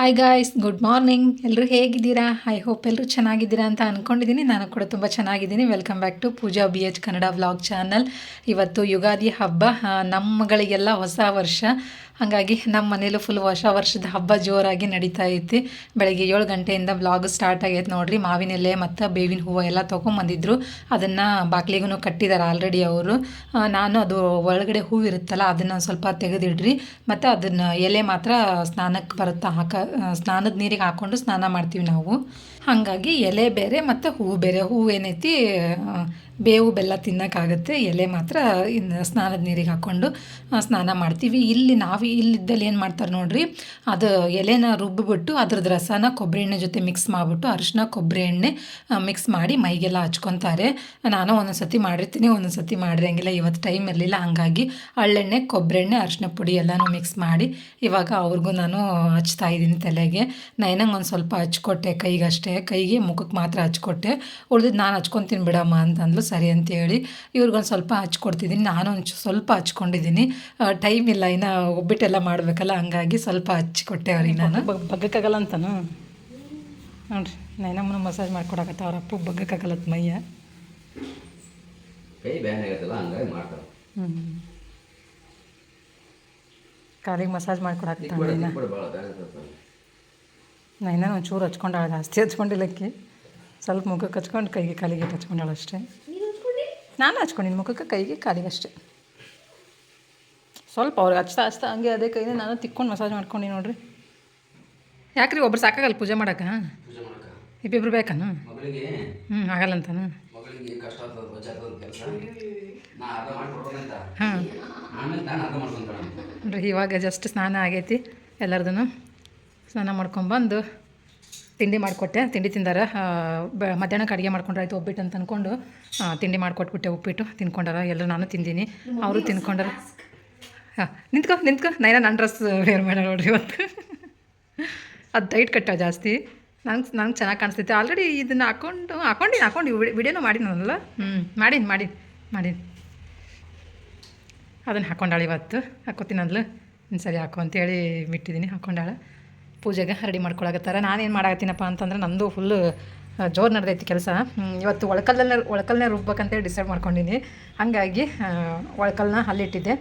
Hi guys, good morning. ಎಲ್ಲರೂ ಹೇಗಿದ್ದೀರಾ? I hope ಎಲ್ಲರೂ ಚೆನ್ನಾಗಿದ್ದೀರಾ ಅಂತ ಅಂದ್ಕೊಂಡಿದ್ದೀನಿ. ನಾನು ಕೂಡ ತುಂಬ ಚೆನ್ನಾಗಿದ್ದೀನಿ. Welcome back to Pooja BH Kannada vlog channel. ಇವತ್ತು ಯುಗಾದಿ ಹಬ್ಬ, ನಮ್ಮಗಳಿಗೆಲ್ಲ ಹೊಸ ವರ್ಷ. ಹಾಗಾಗಿ ನಮ್ಮ ಮನೇಲೂ ಫುಲ್ ಹೊಸ ವರ್ಷದ ಹಬ್ಬ ಜೋರಾಗಿ ನಡೀತಾ ಐತಿ. ಬೆಳಗ್ಗೆ 7 ಗಂಟೆಯಿಂದ ವ್ಲಾಗ್ ಸ್ಟಾರ್ಟ್ ಆಗೈತೆ ನೋಡ್ರಿ. ಮಾವಿನ ಎಲೆ ಮತ್ತು ಬೇವಿನ ಹೂವು ಎಲ್ಲ ತೊಗೊಂಬಂದಿದ್ರು. ಅದನ್ನು ಬಾಗಿಲಿಗೂ ಕಟ್ಟಿದ್ದಾರೆ ಆಲ್ರೆಡಿ ಅವರು. ನಾನು ಅದು ಒಳಗಡೆ ಹೂವು ಇರುತ್ತಲ್ಲ ಅದನ್ನು ಸ್ವಲ್ಪ ತೆಗೆದಿಡ್ರಿ, ಮತ್ತು ಅದನ್ನು ಎಲೆ ಮಾತ್ರ ಸ್ನಾನಕ್ಕೆ ಬರುತ್ತಾ ಸ್ನಾನದ ನೀರಿಗೆ ಹಾಕ್ಕೊಂಡು ಸ್ನಾನ ಮಾಡ್ತೀವಿ ನಾವು. ಹಾಗಾಗಿ ಎಲೆ ಬೇರೆ ಮತ್ತು ಹೂವು ಬೇರೆ. ಹೂವು ಏನೈತಿ ಬೇವು ಬೆಲ್ಲ ತಿನ್ನೋಕ್ಕಾಗುತ್ತೆ, ಎಲೆ ಮಾತ್ರ ಇನ್ನು ಸ್ನಾನದ ನೀರಿಗೆ ಹಾಕ್ಕೊಂಡು ಸ್ನಾನ ಮಾಡ್ತೀವಿ. ಇಲ್ಲಿದ್ದಲ್ಲಿ ಏನು ಮಾಡ್ತಾರೆ ನೋಡ್ರಿ, ಅದು ಎಲೆನ ರುಬ್ಬಿಬಿಟ್ಟು ಅದ್ರದ್ದು ರಸನ ಕೊಬ್ಬರಿ ಎಣ್ಣೆ ಜೊತೆ ಮಿಕ್ಸ್ ಮಾಡಿಬಿಟ್ಟು ಅರಿಶಿನ ಕೊಬ್ಬರಿ ಎಣ್ಣೆ ಮಿಕ್ಸ್ ಮಾಡಿ ಮೈಗೆಲ್ಲ ಹಚ್ಕೊತಾರೆ. ನಾನು ಒಂದೊಂದು ಸತಿ ಮಾಡಿರ್ತೀನಿ, ಒಂದೊಂದು ಸತಿ ಮಾಡಿರಂಗಿಲ್ಲ. ಇವತ್ತು ಟೈಮ್ ಇರಲಿಲ್ಲ, ಹಾಗಾಗಿ ಹಳ್ಳೆಣ್ಣೆ, ಕೊಬ್ಬರಿ ಎಣ್ಣೆ, ಅರಿಶಿನ ಪುಡಿ ಎಲ್ಲನೂ ಮಿಕ್ಸ್ ಮಾಡಿ ಇವಾಗ ಅವ್ರಿಗೂ ನಾನು ಹಚ್ತಾ ಇದ್ದೀನಿ ತಲೆಗೆ. ನೈನಂಗೆ ಒಂದು ಸ್ವಲ್ಪ ಹಚ್ಕೊಟ್ಟೆ, ಕೈಗೆ ಮುಖಕ್ಕೆ ಮಾತ್ರ ಹಚ್ಕೊಟ್ಟೆ. ಉಳಿದಿದ್ದು ನಾನು ಹಚ್ಕೊತೀನಿ ಬಿಡಮ್ಮ ಅಂತಂದ್ಲು. ಸರಿ ಅಂತೇಳಿ ಇವ್ರಿಗೊಂದು ಸ್ವಲ್ಪ ಹಚ್ಕೊಡ್ತಿದ್ದೀನಿ. ನಾನು ಸ್ವಲ್ಪ ಹಚ್ಕೊಂಡಿದ್ದೀನಿ. ಟೈಮ್ ಇಲ್ಲ, ಇನ್ನು ಒಬ್ಬಿಟ್ಟೆಲ್ಲ ಮಾಡಬೇಕಲ್ಲ, ಹಂಗಾಗಿ ಸ್ವಲ್ಪ ಹಚ್ಕೊಟ್ಟೆ ಅವ್ರಿಗೆ. ನಾನು ಬಗ್ಗಕ್ಕಾಗಲ್ಲ ಅಂತಾನು ನೋಡ್ರಿ, ನೈನಮ್ಮನ ಮಸಾಜ್ ಮಾಡ್ಕೊಡಕತ್ತ. ಅವ್ರ ಅಪ್ಪಗೆ ಬಗ್ಗಕ್ಕಾಗಲ್ಲತ್ತ ಮೈಯ, ಕೈ ಬ್ಯಾನ್ ಆಗತ್ತಲ್ಲ, ಹಂಗಾಗಿ ಮಾಡ್ತಾರೆ. ಕಾಲಿಗೆ ಮಸಾಜ್ ಮಾಡ್ಕೊಡಕತ್ತ ನೈನ ಒಂಚೂರು ಹಚ್ಕೊಂಡಾಳ, ಜಾಸ್ತಿ ಹಚ್ಕೊಂಡಿಲ್ಲಕ್ಕಿ. ಸ್ವಲ್ಪ ಮುಖಕ್ಕೆ ಹಚ್ಕೊಂಡು ಕೈಗೆ ಕಾಲಿಗೆ ಹಚ್ಕೊಂಡಾಳ ಅಷ್ಟೇ. ನಾನು ಹಚ್ಕೊಂಡಿನಿ ಮುಖಕ್ಕೆ, ಕೈಗೆ, ಕಾಲಿಗೆ ಅಷ್ಟೇ. ಸ್ವಲ್ಪ ಅವ್ರಿಗೆ ಹಚ್ತಾ ಹಂಗೆ ಅದೇ ಕೈನೇ ನಾನು ತಿಕ್ಕೊಂಡು ಮಸಾಜ್ ಮಾಡ್ಕೊಂಡು ನೋಡ್ರಿ. ಯಾಕ್ರಿ ಒಬ್ರು ಸಾಕಾಗಲ್ಲ ಪೂಜೆ ಮಾಡೋಕೆ? ಇಬ್ಬಿಬ್ರು ಬೇಕಾನು? ಆಗಲ್ಲ ಅಂತಾನು. ಹಾಂ ನೋಡ್ರಿ, ಇವಾಗ ಜಸ್ಟ್ ಸ್ನಾನ ಆಗೈತಿ ಎಲ್ಲರದೂ. ಸ್ನಾನ ಮಾಡ್ಕೊಂಬಂದು ತಿಂಡಿ ಮಾಡಿಕೊಟ್ಟೆ. ತಿಂಡಿ ತಿಂದಾರ. ಮಧ್ಯಾಹ್ನಕ್ಕೆ ಅಡುಗೆ ಮಾಡ್ಕೊಂಡ್ರಾಯ್ತು ಒಬ್ಬಿಟ್ಟು ಅಂತ ಅಂದ್ಕೊಂಡು ತಿಂಡಿ ಮಾಡಿಕೊಟ್ಬಿಟ್ಟೆ. ಉಪ್ಪಿಟ್ಟು ತಿನ್ಕೊಂಡಾರ ಎಲ್ಲರೂ, ನಾನು ತಿಂದೀನಿ, ಅವರು ತಿನ್ಕೊಂಡಾರ. ಹಾಂ, ನಿಂತ್ಕೊ ನೈನ ನನ್ನ ಡ್ರೆಸ್ ವೇರ್ ಮಾಡ ನೋಡ್ರಿ ಇವತ್ತು. ಅದು ಟೈಟ್ ಕಟ್ಟ ಜಾಸ್ತಿ. ನಂಗೆ ಚೆನ್ನಾಗಿ ಕಾಣಿಸ್ತೈತೆ. ಆಲ್ರೆಡಿ ಇದನ್ನು ಹಾಕೊಂಡು ವಿಡಿಯೋನೂ ಮಾಡಿನಲ್ಲ. ಮಾಡೀನಿ ಅದನ್ನು ಹಾಕ್ಕೊಂಡಾಳೆ ಇವತ್ತು. ಹಾಕ್ಕೋತೀನಿ ಅಂದ್ಲು. ಸರಿ ಹಾಕೋ ಅಂತೇಳಿ ಬಿಟ್ಟಿದ್ದೀನಿ. ಹಾಕ್ಕೊಂಡಾಳ. ಪೂಜೆಗೆ ರೆಡಿ ಮಾಡ್ಕೊಳಕತ್ತಾರ. ನಾನೇನು ಮಾಡಾಕತ್ತೀನಪ್ಪ ಅಂತಂದ್ರೆ ನಂದು ಫುಲ್ಲು ಜೋರು ನಡೆದೈತಿ ಕೆಲಸ. ಇವತ್ತು ಒಳಕಲ್ಲನ್ನೇ ರುಬ್ಬೇಕಂತೇಳಿ ಡಿಸೈಡ್ ಮಾಡ್ಕೊಂಡಿನಿ. ಹಾಗಾಗಿ ಒಳಕಲ್ಲನ್ನ ಅಲ್ಲಿಟ್ಟಿದ್ದೆ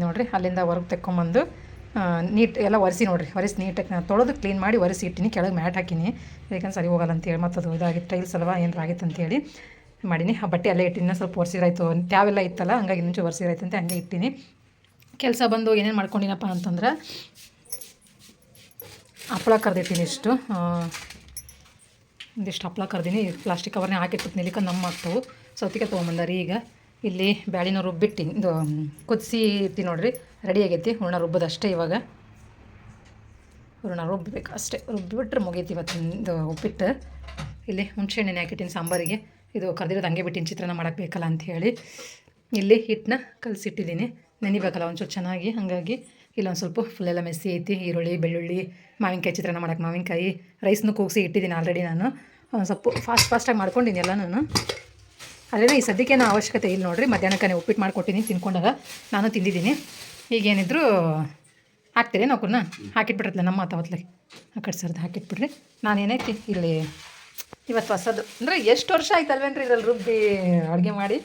ನೋಡಿರಿ. ಅಲ್ಲಿಂದ ಹೊರಗೆ ತೆಕ್ಕೊಂಬಂದು ನೀಟ್ ಎಲ್ಲ ಒರೆಸಿ ನೀಟಾಗಿ ನಾನು ತೊಳೆದು ಕ್ಲೀನ್ ಮಾಡಿ ಒರೆಸಿ ಇಟ್ಟಿನಿ. ಕೆಳಗೆ ಮ್ಯಾಟ್ ಹಾಕಿನಿ, ಯಾಕಂದ್ರೆ ಸರಿ ಹೋಗಲ್ಲ ಅಂತೇಳಿ. ಮತ್ತು ಅದು ಇದಾಗಿತ್ತು, ಟೈಲ್ಸ್ ಅಲ್ವಾ, ಏನಾರು ಆಗಿತ್ತು ಅಂತೇಳಿ ಮಾಡೀನಿ. ಆ ಬಟ್ಟೆ ಅಲ್ಲೇ ಇಟ್ಟಿನ ಸ್ವಲ್ಪ ಒರೆಸಿರಾಯ್ತು, ತ್ಯಾವೆಲ್ಲ ಇತ್ತಲ್ಲ, ಹಂಗಾಗಿ ಇನ್ನೊಂಚು ಒರೆಸಿರಾಯ್ತು ಅಂತ ಹಂಗೆ ಇಟ್ಟಿನಿ. ಕೆಲಸ ಬಂದು ಏನೇನು ಮಾಡ್ಕೊಂಡಿನಪ್ಪ ಅಂತಂದ್ರೆ, ಹಪ್ಪಳ ಕರೆದಿಟ್ಟಿನಿ. ಒಂದಿಷ್ಟು ಹಪ್ಪಳ ಕರೆದೀನಿ. ಪ್ಲಾಸ್ಟಿಕ್ ಕವರ್ನೇ ಹಾಕಿಟ್ಟು ನೆಲಿಕ ನಮ್ಮ ಆಗ್ತಾವೆ. ಸೌತಿಗೆ ತೊಗೊಂಬಂದಾರಿ. ಈಗ ಇಲ್ಲಿ ಬ್ಯಾಳಿನ ರುಬ್ಬಿಟ್ಟಿನಿ, ಇದು ಕುದಿಸಿ ಇಟ್ಟು ನೋಡ್ರಿ, ರೆಡಿ ಆಗೈತಿ. ಹೂರ್ಣ ರುಬ್ಬೋದು ಅಷ್ಟೇ. ಇವಾಗ ಹೂರ್ಣ ರುಬ್ಬಬೇಕು ಅಷ್ಟೇ, ರುಬ್ಬಿಬಿಟ್ರೆ ಮುಗೀತಿ ಇವತ್ತಿಂದು ಉಪ್ಪಿಟ್ಟು. ಇಲ್ಲಿ ಹುಣಸೆಹಣ್ಣೆ ಹಾಕಿಟ್ಟಿನಿ ಸಾಂಬಾರಿಗೆ. ಇದು ಕರೆದಿರೋದು ಹಂಗೆ ಬಿಟ್ಟಿನಿ, ಚಿತ್ರಾನ್ನ ಮಾಡೋಕ್ಕೆ ಬೇಕಲ್ಲ ಅಂಥೇಳಿ. ಇಲ್ಲಿ ಹಿಟ್ಟನ್ನ ಕಲಸಿಟ್ಟಿದ್ದೀನಿ, ನೆನಿಬೇಕಲ್ಲ ಒಂಚೂರು ಚೆನ್ನಾಗಿ. ಹಾಗಾಗಿ ಇಲ್ಲೊಂದು ಸ್ವಲ್ಪ ಫುಲ್ಲೆಲ್ಲ ಮೆಸ್ಸಿ ಐತಿ. ಈರುಳ್ಳಿ, ಬೆಳ್ಳುಳ್ಳಿ, ಮಾವಿನಕಾಯಿ, ಚಿತ್ರಾನ್ನ ಮಾಡೋಕ್ಕೆ ಮಾವಿನಕಾಯಿ, ರೈಸ್ನು ಕೂಗಿಸಿ ಇಟ್ಟಿದ್ದೀನಿ ಆಲ್ರೆಡಿ. ನಾನು ಸ್ವಲ್ಪ ಫಾಸ್ಟಾಗಿ ಮಾಡ್ಕೊಂಡಿನಿ ಎಲ್ಲ. ಅಲ್ಲೇನೋ ಈ ಸದ್ಯಕ್ಕೇನೋ ಅವಶ್ಯಕತೆ ಇಲ್ಲ ನೋಡ್ರಿ. ಮಧ್ಯಾಹ್ನಕ್ಕೆ ಉಪ್ಪಿಟ್ಟು ಮಾಡ್ಕೊಟ್ಟಿನಿ, ತಿನ್ಕೊಂಡಾಗ ನಾನು ತಿಂದಿದ್ದೀನಿ. ಈಗೇನಿದ್ರು ಹಾಕ್ತೀರಿ ನೋಕನ್ನ ಹಾಕಿಟ್ಬಿಟ್ರತ್ಲೆ ನಮ್ಮ ಮಾತಾವತ್ಲೆ ಆ ಕಡೆ ಸರ್ದು ಹಾಕಿಟ್ಬಿಡ್ರಿ. ನಾನೇನೈತಿ ಇಲ್ಲಿ ಇವತ್ತು ಹೊಸದು ಅಂದರೆ ಎಷ್ಟು ವರ್ಷ ಆಯ್ತಲ್ವೇನ್ರಿ ಇದ್ರಲ್ಲಿ ರುಬ್ಬಿ ಅಡುಗೆ ಮಾಡಿ.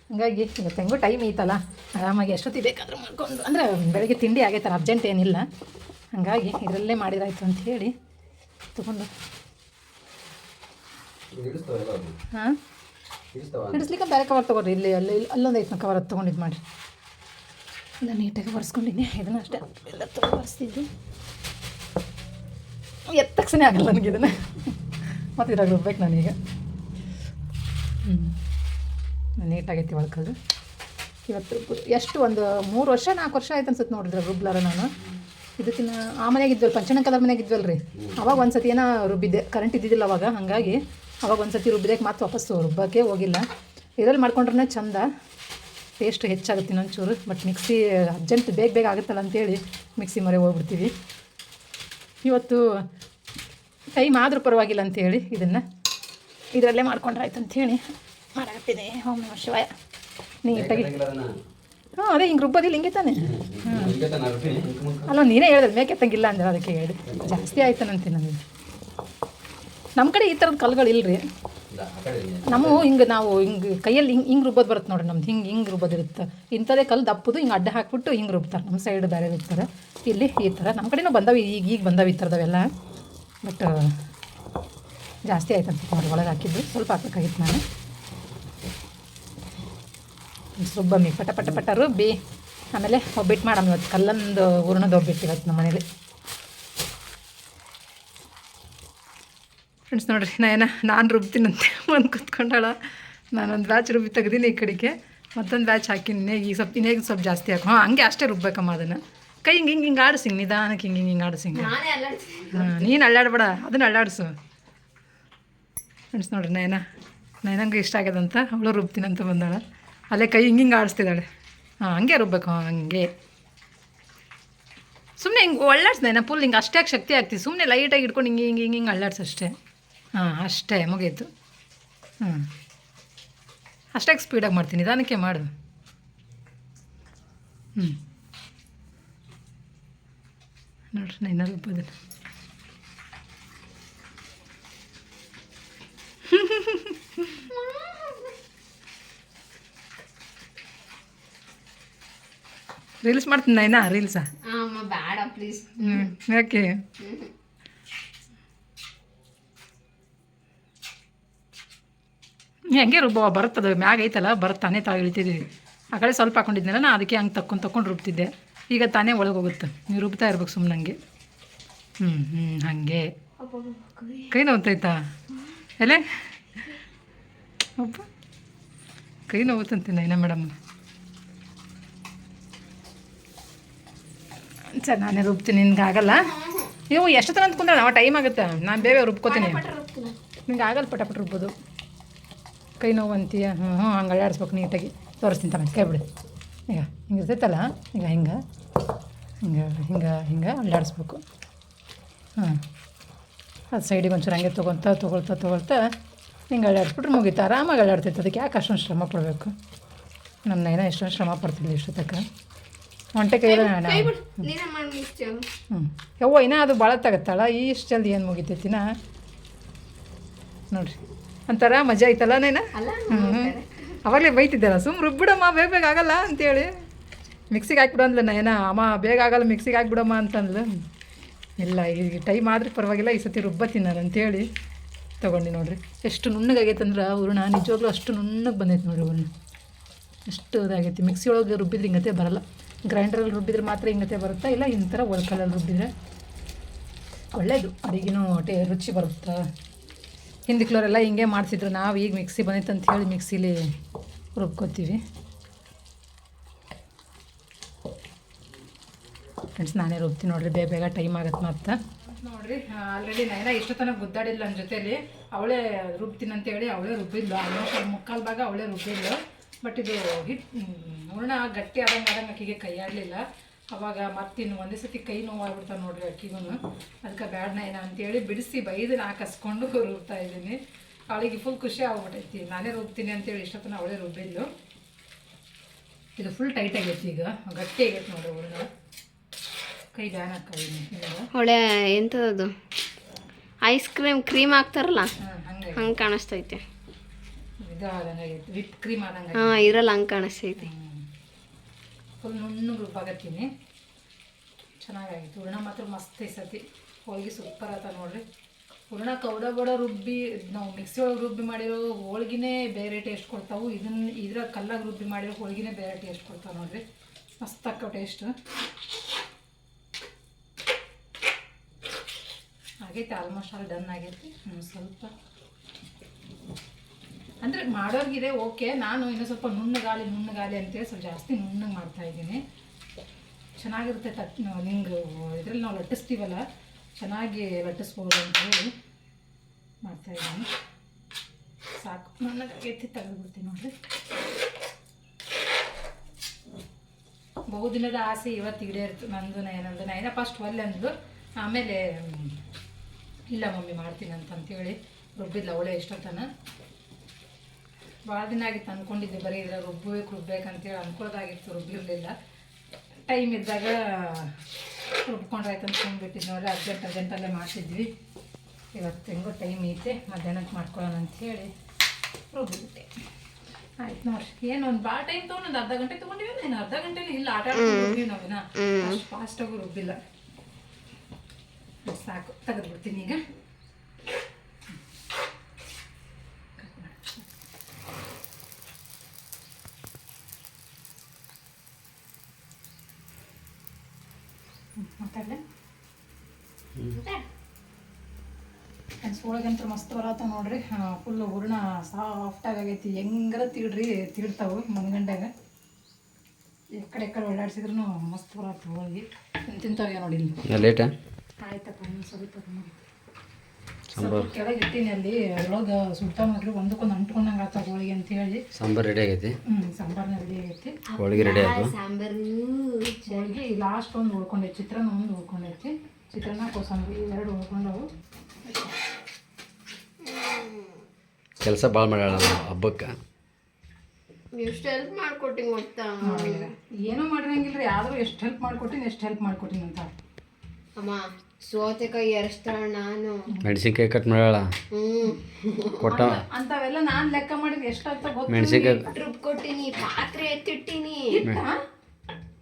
ಹಂಗಾಗಿ ಇವತ್ತು ಹೆಂಗೂ ಟೈಮ್ ಐತಲ್ಲ, ಆರಾಮಾಗಿ ಎಷ್ಟೊತ್ತಿ ಬೇಕಾದರೂ ಮಾಡ್ಕೊಂಡು, ಅಂದರೆ ಬೆಳಗ್ಗೆ ತಿಂಡಿ ಆಗೈತಲ್ಲ, ಅರ್ಜೆಂಟ್ ಏನಿಲ್ಲ. ಹಾಗಾಗಿ ಇದರಲ್ಲೇ ಮಾಡಿರಾಯ್ತು ಅಂಥೇಳಿ ತೊಗೊಂಡು. ಹಾಂ, ಹಿಡಿಸ್ಲಿಕ್ಕೆ ಬೇರೆ ಕವರ್ ತೊಗೊಳ್ರಿ. ಅಲ್ಲೊಂದು ಐತೆ ಕವರ್, ಅದು ತೊಗೊಂಡಿದ್ದು ಮಾಡಿರಿ. ಎಲ್ಲ ನೀಟಾಗಿ ಒರೆಸ್ಕೊಂಡಿನಿ. ಇದನ್ನು ಅಷ್ಟೇ ಎಲ್ಲ ತೊಗೊಂಡು ಒರೆಸ್ತಿದ್ವಿ. ತಕ್ಷಣ ಆಗಲ್ಲ ನನಗೆ ಇದನ್ನು, ಮತ್ತು ಇದ್ರಾಗ ರುಬ್ಬೇಕು ನಾನೀಗ. ನೀಟಾಗೈತಿ ಒಳಕಲ್ಲು. ಇವತ್ತು ಎಷ್ಟು ಒಂದು 3 ವರ್ಷ 4 ವರ್ಷ ಆಯ್ತು ಅನ್ಸುತ್ತೆ ನೋಡಿದ್ರೆ ರುಬ್ಲಾರ. ನಾನು ಇದಕ್ಕಿನ್ನ ಆ ಮನೆಯಾಗ ಇದ್ವಲ್ಲ, ಪಂಚನಕಲರ್ ಮನೆಯಾಗ ಇದ್ವಲ್ಲ ರೀ, ಅವಾಗ ಒಂದು ಸತಿ ಏನೋ ರುಬ್ಬಿದ್ದೆ. ಕರೆಂಟ್ ಇದ್ದಿದ್ದಿಲ್ಲ ಅವಾಗ, ಹಾಗಾಗಿ ಅವಾಗ ಒಂದು ಸತಿ ರುಬ್ಬಿದ್ದಕ್ಕೆ ಮತ್ತೆ ವಾಪಸ್ಸು ರುಬ್ಬಕ್ಕೆ ಹೋಗಿಲ್ಲ. ಇದರಲ್ಲಿ ಮಾಡ್ಕೊಂಡ್ರೆ ಚಂದ, ಟೇಸ್ಟ್ ಹೆಚ್ಚಾಗುತ್ತೆ ಇನ್ನೊಂಚೂರು. ಬಟ್ ಮಿಕ್ಸಿ ಅರ್ಜೆಂಟ್ ಬೇಗ ಆಗುತ್ತಲ್ಲ ಅಂತೇಳಿ ಮಿಕ್ಸಿ ಮೊರೆ ಹೋಗ್ಬಿಡ್ತೀವಿ. ಇವತ್ತು ಟೈಮ್ ಆದರೂ ಪರವಾಗಿಲ್ಲ ಅಂಥೇಳಿ ಇದರಲ್ಲೇ ಮಾಡ್ಕೊಂಡ್ರೆ ಆಯ್ತು ಅಂಥೇಳಿ ಮಾಡಾಕತ್ತಿದೆ. ಓಂ ನಮಃ ಶಿವಾಯ. ನೀಟಾಗಿ ಹಾಂ ಅದೇ ಹಿಂಗೆ ರುಬ್ಬೋದಿಲ್ಲ ಹಿಂಗೆ ತಾನೆ. ಈಗ ತಾನು ರುಬ್ಬಿನಿ, ಅಲ್ಲ ನೀನೇ ಹೇಳಿದ್ರೆ ಮೇಕೆತ್ತಂಗಿಲ್ಲ ಅಂದ್ರೆ ಅದಕ್ಕೆ ಹೇಳಿ ಜಾಸ್ತಿ ಆಯ್ತಾನಂತೆ ನನಗೆ. ನಮ್ಮ ಕಡೆ ಈ ಥರದ ಕಲ್ಗಳು ಇಲ್ಲರಿ. ಇಲ್ಲ ಆ ಕಡೆ ಇದೆ. ನಾವು ಹಿಂಗೆ ಕೈಯಲ್ಲಿ ಹಿಂಗೆ ರುಬ್ಬೋದು ಬರುತ್ತೆ ನೋಡ್ರಿ. ನಮ್ದು ಹಿಂಗೆ ರುಬ್ಬೋದಿರುತ್ತೆ. ಇಂಥದೇ ಕಲ್ಲು ದಪ್ಪದು ಹಿಂಗೆ ಅಡ್ಡ ಹಾಕ್ಬಿಟ್ಟು ಹಿಂಗೆ ರುಬ್ತಾರೆ. ನಮ್ಮ ಸೈಡ್ ಬೇರೆ ರುಬ್ತಾರೆ. ಇಲ್ಲಿ ಈ ಥರ ನಮ್ಮ ಕಡೆನೂ ಬಂದವೆ, ಈಗ ಬಂದವೆ ಈ ಥರದವೆಲ್ಲ. ಬಟ್ ಜಾಸ್ತಿ ಆಯ್ತಂತ ನೋಡಿ ಒಳಗೆ ಹಾಕಿದ್ದು. ಸ್ವಲ್ಪ ಹಾಕೋಕ್ಕಾಗಿತ್ತು ನಾನು. ರುಬ್ಬಮ್ಮಿ ಪಟ ಪಟ ಪಟ ರುಬ್ಬಿ ಆಮೇಲೆ ಒಬ್ಬಿಟ್ಟು ಮಾಡಮ್ಮ. ಇವತ್ತು ಕಲ್ಲಂದು ಹೂರಣದ ಒಬ್ಬಿಟ್ಟು ಇವತ್ತು ನಮ್ಮ ಮನೇಲಿ. ಫ್ರೆಂಡ್ಸ್ ನೋಡಿರಿ ನಾನು ರುಬ್ತೀನಂತೆ ಒಂದು ಕೂತ್ಕೊಂಡಾಳ. ನಾನೊಂದು ಬ್ಯಾಚ್ ರುಬ್ಬಿ ತೆಗ್ದೀನಿ ಈ ಕಡೆಗೆ, ಮತ್ತೊಂದು ಬ್ಯಾಚ್ ಹಾಕಿನಿ. ಈಗ ಸ್ವಲ್ಪ ಜಾಸ್ತಿ ಹಾಕಿ ಹಂಗೆ ಅಷ್ಟೇ ರುಬ್ಬೇಕಮ್ಮ ಅದನ್ನು. ಕೈ ಹಿಂಗೆ ಆಡಿಸಿ ನಿಧಾನಕ್ಕೆ ಹಿಂಗೆ ಆಡಿಸಿ. ಹಾಂ ನೀನು ಅಳ್ಳಾಡ್ಬೇಡ, ಅದನ್ನು ಅಳ್ಳಾಡಿಸು. ಫ್ರೆಂಡ್ಸ್ ನೋಡಿರಿ ನಯನಂಗೆ ಇಷ್ಟ ಆಗ್ಯದಂತ ಅವಳು ರುಬ್ತೀನಂತ ಬಂದಾಳ. ಅಲ್ಲೇ ಕೈ ಹಿಂಗೆ ಆಡಿಸ್ತಿದ್ದಾಳೆ. ಹಾಂ ಹಂಗೆ ರುಬ್ಬೇಕು, ಹಂಗೆ ಸುಮ್ಮನೆ ಹಿಂಗೆ ಒಳ್ಳಾಡ್ಸ್ದೆ ಫುಲ್ ಹಿಂಗೆ ಅಷ್ಟೇ ಶಕ್ತಿ ಆಗ್ತೀವಿ. ಸುಮ್ಮನೆ ಲೈಟಾಗಿ ಇಟ್ಕೊಂಡು ಹಿಂಗೆ ಅಳ್ಳಾಡ್ಸು ಅಷ್ಟೇ. ಹಾಂ ಅಷ್ಟೇ ಮುಗೀತು. ಅಷ್ಟಾಗಿ ಸ್ಪೀಡಾಗಿ ಮಾಡ್ತೀನಿ, ನಿಧಾನಕ್ಕೆ ಮಾಡು. ನೋಡ್ರಿ ನೈನ ರುಬ್ಬೋದನ್ನು. ರೀಲ್ಸ್ ಮಾಡ್ತೀನಿ ನೈನಾ, ರೀಲ್ಸಾ? ಬೇಡ ಪ್ಲೀಸ್. ಯಾಕೆ? ಹಂಗೆ ಬರುತ್ತದ ಮ್ಯಾಗ ಐತಲ್ಲ, ತಾನೇ ತಾವು ಇಳಿತಿದ್ದೀವಿ. ಆ ಕಡೆ ಸ್ವಲ್ಪ ಹಾಕೊಂಡಿದ್ನಲ್ಲ ನಾ, ಅದಕ್ಕೆ ಹಂಗೆ ತಕ್ಕೊಂಡು ರುಬ್ತಿದ್ದೆ. ಈಗ ತಾನೇ ಒಳಗೆ ಹೋಗುತ್ತೆ. ನೀವು ರುಬ್ತಾ ಇರ್ಬೇಕು ಸುಮ್ಮನೆ ಹಂಗೆ. ಹಾಗೆ ಕೈ ನೋವುತ್ತೈತಾ ಎಲ್ಲೇ? ಒಬ್ಬ ಕೈ ನೋವುತ್ತಂತೀನಿ ನೈನಾ ಮೇಡಮ್. ಸರ್ ನಾನೇ ರುಬ್ತೀನಿ, ನಿನ್ಗೆ ಆಗಲ್ಲ. ನೀವು ಎಷ್ಟು ಥರ ಅಂದ್ಕೊಂಡ್ರೆ ನಾವು ಟೈಮ್ ಆಗುತ್ತೆ. ನಾನು ಬೇಗ ರುಬ್ಕೋತೀನಿ. ನಿಂಗೆ ಆಗಲ್ಲ ಪಟ ರುಬ್ಬೋದು. ಕೈ ನೋವು ಅಂತೀಯ? ಹಂಗೆ ಅಳ್ಳಾಡಿಸ್ಬೇಕು ನೀಟಾಗಿ. ತೋರಿಸ್ತೀನಿ ತಮ್ಮ ಕೈ ಬಿಡು. ಈಗ ಹಿಂಗೆ ಇರ್ತೈತಲ್ಲ, ಈಗ ಹಿಂಗೆ ಅಳ್ಳಾಡಿಸ್ಬೇಕು. ಅದು ಸೈಡಿಗೆ ಒಂಚೂರು ಹಂಗೆ ತೊಗೊಳ್ತಾ ಹಿಂಗೆ ಅಳ್ಳಾಡಿಸ್ಬಿಟ್ರೆ ಮುಗೀತು. ಆರಾಮಾಗಿ ಅಳ್ಳಾಡ್ತೈತೆ. ಅದಕ್ಕೆ ಯಾಕೆ ಅಷ್ಟೊಂದು ಶ್ರಮ ಪಡಬೇಕು? ನಮ್ಮ ನೈನ ಎಷ್ಟೊಂದು ಶ್ರಮ ಪಡ್ತಿದ್ಲಿ ಇಷ್ಟೊತ್ತಕ್ಕೆ. ಒಂಟೆ ಕೈಯಲ್ಲಿ ಯವ್ವ ಇನ್ನೂ ಅದು ಭಾಳ ತಗತ್ತಲ್ಲ. ಇಷ್ಟು ಜಲ್ದಿ ಏನು ಮುಗಿತೈತಿನ ನೋಡ್ರಿ. ಒಂಥರ ಮಜಾ ಐತಲ್ಲ ನೈನ? ಅವಾಗಲೇ ಬೈತಿದ್ದಲ್ಲ, ಸುಮ್ಮ ರುಬ್ಬಿಡಮ್ಮ ಬೇಗ ಆಗಲ್ಲ ಅಂತೇಳಿ. ಮಿಕ್ಸಿಗೆ ಹಾಕ್ಬಿಡು ಅಂದ್ಲ ನೈನ. ಅಮ್ಮ ಬೇಗ ಆಗಲ್ಲ ಮಿಕ್ಸಿಗೆ ಹಾಕ್ಬಿಡಮ್ಮ ಅಂತಂದ್ಲು. ಇಲ್ಲ ಈಗ ಟೈಮ್ ಆದ್ರೆ ಪರವಾಗಿಲ್ಲ, ಈ ಸತಿ ರುಬ್ಬತ್ತೀನಿ ನಾನು ಅಂತೇಳಿ ತೊಗೊಂಡು ನೋಡ್ರಿ. ಎಷ್ಟು ನುಣ್ಣಗಾಗೈತಂದ್ರೆ ಹೂರಣ, ನಿಜವಾಗ್ಲೂ ಅಷ್ಟು ನುಣ್ಣಗೆ ಬಂದೈತೆ ನೋಡ್ರಿ ಹೂರಣ. ಎಷ್ಟು ಇದಾಗೈತಿ. ಮಿಕ್ಸಿ ಒಳಗೆ ರುಬ್ಬಿದ್ರೆ ಹಿಂಗತೆ ಬರಲ್ಲ. ಗ್ರೈಂಡ್ರಲ್ಲಿ ರುಬ್ಬಿದ್ರೆ ಮಾತ್ರ ಹಿಂಗತೆ ಬರುತ್ತಾ, ಇಲ್ಲ ಈ ಥರ ಒಳ್ಕಲ್ಲಲ್ಲಿ ರುಬ್ಬಿದ್ರೆ ಒಳ್ಳೆಯದು. ಅಡುಗೆನೂ ರುಚಿ ಬರುತ್ತೆ. ಹಿಂದಿಕ್ಲವರೆಲ್ಲ ಹಿಂಗೆ ಮಾಡ್ತಿದ್ರು. ನಾವು ಈಗ ಮಿಕ್ಸಿ ಬಂದೈತೆ ಅಂತ ಹೇಳಿ ಮಿಕ್ಸಿಲಿ ರುಬ್ಕೋತೀವಿ. ಫ್ರೆಂಡ್ಸ್ ನಾನೇ ರುಬ್ತೀನಿ ನೋಡ್ರಿ, ಬೇಗ ಟೈಮ್ ಆಗುತ್ತೆ. ಮತ್ತೆ ನೋಡ್ರಿ ಆಲ್ರೆಡಿ ನೈನ ಇಷ್ಟು ತನಕ ಗುದ್ದಾಡಿಲ್ಲ ನನ್ನ ಜೊತೆಲಿ. ಅವಳೇ ರುಬ್ತೀನಿ ಅಂತೇಳಿ ಅವಳೇ ರುಬ್ಬಿದ್ಲು. ಆಲ್ಮೋಸ್ಟ್ ಮುಕ್ಕಾಲು ಭಾಗ ಅವಳೇ ರುಬ್ಬಿದ್ಲು. ಬಟ್ ಇದು ಹೂರಣ ಗಟ್ಟಿ ಆದಂಗೆ ಅಕ್ಕಿಗೆ ಕೈ ಆಡಲಿಲ್ಲ. ಅವಾಗ ಮತ್ತಿನ್ನು ಒಂದೇ ಸತಿ ಕೈ ನೋವಾಗ್ಬಿಡ್ತಾವೆ ನೋಡ್ರಿ ಅಕ್ಕಿಗೂ. ಅದಕ್ಕೆ ಬ್ಯಾಡ ನೈನ ಅಂತೇಳಿ ಬಿಡಿಸಿ ಬೈದು ಹಾಕಿಸ್ಕೊಂಡು ರುಬ್ತಾ ಇದ್ದೀನಿ. ಅವಳಿಗೆ ಫುಲ್ ಖುಷಿ ಆಗ್ಬಿಟ್ಟೈತಿ. ನಾನೇ ರುಬ್ತೀನಿ ಅಂತೇಳಿ ಇಷ್ಟೊತ್ತನ ಅವಳೇ ರುಬ್ಬಿದ್ಲು. ಇದು ಫುಲ್ ಟೈಟ್ ಆಗೈತಿ, ಈಗ ಗಟ್ಟಿ ಆಗೈತೆ ನೋಡ್ರಿ ಹೂರಣ. ಕೈ ಬ್ಯಾನ್ ಹಾಕಿದ್ದೀನಿ. ಒಳ್ಳೆ ಎಂಥದ್ದು ಐಸ್ ಕ್ರೀಮ್ ಹಾಕ್ತಾರಲ್ಲ ಹಂಗೆ ಕಾಣಿಸ್ತೈತೆ. ಇದಾದಂಗಾಗೈತಿ, ವಿಪ್ ಕ್ರೀಮ್ ಆದಂಗೆ. ಇರಲ್ಲ ಹಂಗೆ ಕಾಣಿಸ್ತೈತಿ. ಫುಲ್ ನುಣ್ಣಗೆ ರುಬ್ಬಾಗತ್ತೀನಿ. ಚೆನ್ನಾಗಾಗಿತ್ತು ಹೂರಣ ಮಾತ್ರ ಮಸ್ತ್ ಐಸತಿ. ಹೋಳಿಗೆ ಸೂಪರ್ ಆತ ನೋಡ್ರಿ. ಹೂರಣ ಕೌಡ ಬಡ ರುಬ್ಬಿ ನಾವು ಮಿಕ್ಸಿ ಒಳಗೆ ರುಬ್ಬಿ ಮಾಡಿರೋ ಹೋಳಿಗೆನೇ ಬೇರೆ ಟೇಸ್ಟ್ ಕೊಡ್ತಾವೆ. ಇದ್ರ ಕಲ್ಲಾಗ ರುಬ್ಬಿ ಮಾಡಿರೋ ಹೋಳಿಗೆನೇ ಬೇರೆ ಟೇಸ್ಟ್ ಕೊಡ್ತಾವೆ ನೋಡ್ರಿ. ಮಸ್ತ್ ಆಕ್ಕವ ಟೇಸ್ಟ್. ಆಗೈತೆ ಆಲ್ಮೋಸ್ಟ್ ಆಲ್ ಡನ್ ಆಗೈತಿ. ಸ್ವಲ್ಪ ಅಂದರೆ ಮಾಡೋರ್ಗಿದೆ ಓಕೆ. ನಾನು ಇನ್ನೂ ಸ್ವಲ್ಪ ನುಣ್ಣಗಾಲಿ ಅಂತೇಳಿ ಸ್ವಲ್ಪ ಜಾಸ್ತಿ ನುಣ್ಣಗೆ ಮಾಡ್ತಾಯಿದ್ದೀನಿ. ಚೆನ್ನಾಗಿರುತ್ತೆ. ನಿಂಗೆ ಇದರಲ್ಲಿ ನಾವು ಲಟ್ಟಿಸ್ತೀವಲ್ಲ, ಚೆನ್ನಾಗಿ ಲಟ್ಟಿಸ್ಬೋದು ಅಂತ ಹೇಳಿ ಮಾಡ್ತಾಯಿದ್ದೀನಿ. ಸಾಕು ನನಗೈತಿ, ತೆಗೆದುಬಿಡ್ತೀನಿ ನೋಡಿರಿ. ಬಹುದಿನದ ಆಸೆ ಇವತ್ತು ಈಡೇರಿತು ನಂದು. ನೈನ ಫಸ್ಟ್ ಒಲ್ಲೆ ಅಂದು, ಆಮೇಲೆ ಇಲ್ಲ ಮಮ್ಮಿ ಮಾಡ್ತೀನಿ ಅಂತಂತೇಳಿ ರುಬ್ಬಿದ್ಲ ಅವಳೇ ಇಷ್ಟೊತ್ತನ. ಭಾಳ ದಿನ ಆಗಿತ್ತು ಅಂದ್ಕೊಂಡಿದ್ದೆ, ಬರೀ ಇದ್ರಾಗ ರುಬ್ಬೇಕಂತೇಳಿ ಅನ್ಕೊಳ್ಳೋದಾಗಿತ್ತು, ರುಬ್ಬಿರಲಿಲ್ಲ. ಟೈಮ್ ಇದ್ದಾಗ ರುಬ್ಕೊಂಡ್ರೆ ಆಯ್ತು ಅಂತ ಅಂದ್ಬಿಟ್ಟಿದ್ದು ನೋಡ್ರಿ. ಅರ್ಜೆಂಟಲ್ಲೇ ಮಾಡಿಸಿದ್ವಿ. ಇವತ್ತು ಹೆಂಗೋ ಟೈಮ್ ಐತೆ, ಮಧ್ಯಾಹ್ನಕ್ಕೆ ಮಾಡ್ಕೊಳ್ಳೋಣ ಅಂಥೇಳಿ ರುಬ್ಬಿಬಿಟ್ಟೆ. ಆಯ್ತು ನೋಡ್ರಿ. ಏನು ಒಂದು ಭಾಳ ಟೈಮ್ ತೊಗೊಂಡು ಒಂದು ಅರ್ಧ ಗಂಟೆ ತೊಗೊಂಡಿವಿ. ನಾನು ಅರ್ಧ ಗಂಟೆಲಿ ಇಲ್ಲ, ಆಟ ಆಡ್ಕೊಂಡು ರುಬ್ಬಿವಿ ನಾವಿನ, ಅಷ್ಟು ಫಾಸ್ಟಾಗೂ ರುಬ್ಬಿಲ್ಲ. ಸಾಕು, ತೆಗೆದ್ಬಿಡ್ತೀನಿ ಈಗ. ಮಾತಾಡಲೆ ಒಳಗಂತೂ ಮಸ್ತ್ ಬರತ್ತ ನೋಡ್ರಿ. ಫುಲ್ಲು ಹೂರ್ಣ ಸಾಫ್ಟಾಗಿ ಆಗೈತಿ. ಹೆಂಗಾರ ತೀಡ್ತಾವು ಮನ್ಗಂಡಾಗ. ಎಕ್ಕಡೆ ಓಡಾಡ್ಸಿದ್ರು ಮಸ್ತ್ ಬರತ್ತ ಹೋಳಿಗೆ. ತಿಂತಾವೆ ನೋಡಿ ಇಲ್ಲಿ. ಲೇಟಾ ಆಯ್ತಪ್ಪ, ಇನ್ನೊಂದು ಸ್ವಲ್ಪ ಕೆಳಗೆ ಇಟ್ಟೀನಿ. ಅಲ್ಲಿ ಒಳಗೆ ಸುಡ್ತಾ ನೋಡ್ರಿ, ಒಂದಕ್ಕೊಂದು ಅಂಟ್ಕೊಂಡಂಗೆ ಆತ ಹೋಳಿಗೆ ಅಂತ ಹೇಳಿ. ಸಾಂಬಾರು ರೆಡಿ ಆಗೈತಿ. ಸಾಂಬಾರ್ನ ರೆಡಿ ಆಗೈತಿ. ಹೋಳಿಗೆ ರೆಡಿ ಆಯ್ತು. ಹೋಳಿಗೆ ಲಾಸ್ಟ್ ಒಂದು ಉಳ್ಕೊಂಡೈತಿ, ಚಿತ್ರಾನ್ನ ಒಂದು ಉಳ್ಕೊಂಡೈತಿ. ಚಿತ್ರಾನ್ನ ಕೋಸಂಬರಿ 2 ಉಳ್ಕೊಂಡವು. ಕೆಲಸ ಭಾಳ ಮಾಡ್ಯಾಳ ಹಬ್ಬಕ್ಕೆ. ಎಷ್ಟು ಹೆಲ್ಪ್ ಮಾಡ್ಕೊಟ್ಟಿಂಗ್ ಮತ್ತೆ ಏನೂ ಮಾಡಿರಂಗಿಲ್ಲ ರೀ. ಆದರೂ ಎಷ್ಟು ಹೆಲ್ಪ್ ಮಾಡ್ಕೊಟ್ಟಿನಿ ಅಂತ. ಅಮ್ಮ ಸೋತೆಕಾಯಿ ಎರಸ್ತಾಳ ನಾನು. ಮೆಣಸಿನ್ಕಾಯಿ ಕಟ್ ಮಾಡ್ಯಾಳ. ಕೊಟ್ಟ ಅಂತವೆಲ್ಲ ನಾನು ಲೆಕ್ಕ ಮಾಡಿದ್ರೆ ಎಷ್ಟಾಗ್ತ ಗೊತ್ತು. ಮೆಣಸಿನ್ಕಾಯಿ ರುಬ್ ಕೊಟ್ಟಿನಿ, ಪಾತ್ರೆ ಎತ್ತಿಟ್ಟಿನಿ.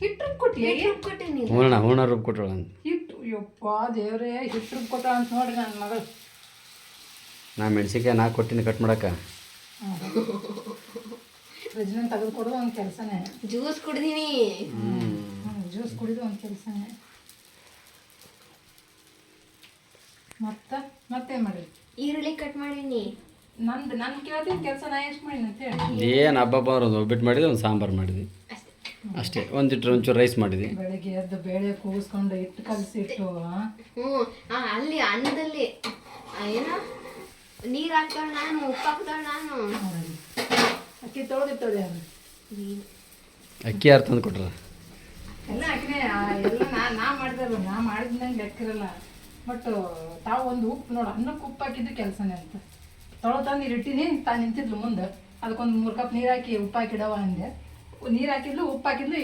ಹಿಟ್ಟು ರುಬ್ಕೊಟ್ಟಿನಿ. ಹೂರ್ಣ ರುಬ್ ಕೊಟ್ಟಳ. ಹಿಟ್ಟು ಯಪ್ಪ ದೇವ್ರೇ, ಹಿಟ್ಟು ರುಬ್ಕೊಟ್ಟ ಅಂತ ನೋಡ್ರಿ ನನ್ನ ಮಗಳು. ನಾ ಮೆಣಸಿನ್ಕಾಯಿ 4 ಕೊಟ್ಟಿನಿ ಕಟ್ ಮಾಡಕ್ಕೆ. ಫ್ರಿಜ್ನ ತೆಗೆದು ಕೊಡೋದು ಒಂದು ಕೆಲಸನೇ. ಜ್ಯೂಸ್ ಕುಡ್ದೀನಿ. ಜ್ಯೂಸ್ ಕುಡಿದು ಒಂದು ಕೆಲಸನೇ. ಮತ್ತೇನು ಮಾಡಿರಿ? ಈರುಳ್ಳಿ ಕಟ್ ಮಾಡೀನಿ. ನನ್ನ ಕೇಳ್ತೀನಿ ಕೆಲಸ ನಾ ಎಷ್ಟು ಮಾಡೀನಿ ಅಂತೇಳಿ. ಏನು ಹಬ್ಬ ಒಂದು ಒಬ್ಬಿಟ್ಟು ಮಾಡಿದ್ವಿ, ಒಂದು ಸಾಂಬಾರು ಮಾಡಿದ್ವಿ ಅಷ್ಟೇ. ಒಂಚೂರು ರೈಸ್ ಮಾಡಿದ್ವಿ. ಬೆಳಗ್ಗೆ ಎದ್ದು ಬೇಳೆ ಕೂಗಿಸ್ಕೊಂಡು ಹಿಟ್ಟು ಕಲಸಿಟ್ಟು. ಅಲ್ಲಿ ಅನ್ನದಲ್ಲಿ ಏನೋ ನೀರು ಹಾಕ್ತಾಳೆ ನಾನು, ಉಪ್ಪು ಹಾಕ್ತಾಳೆ ನಾನು. ಅಕ್ಕಿ ತೊಳೆದಿಟ್ಟೋದೆ ಅಕ್ಕಿ ಯಾರು ತಂದು ಕೊಟ್ರ? ಎಲ್ಲ ಅಕ್ಕಿನೇ ಎಲ್ಲ ನಾ ಮಾಡಿದಲ್ಲ. ನಾ ಮಾಡಿದ್ನಂಗೆ ಲೆಕ್ಕಿರಲ್ಲ. ಬಟ್ ತಾವು ಒಂದು ಉಪ್ಪು ನೋಡು, ಅನ್ನಕ್ಕೆ ಉಪ್ಪು ಹಾಕಿದ್ದು ಕೆಲಸನೇ ಅಂತ. ತಂದು ನೀರು ಇಟ್ಟಿನಿ. ತಾನು ನಿಂತಿದ್ಲು ಮುಂದೆ. ಅದಕ್ಕೊಂದು 3 ಕಪ್ ನೀರು ಹಾಕಿ ಉಪ್ಪು ಹಾಕಿಡವ ಅಂದೆ. ನೀರು ಹಾಕಿದ್ಲು, ಉಪ್ಪು ಹಾಕಿದ್ಲು.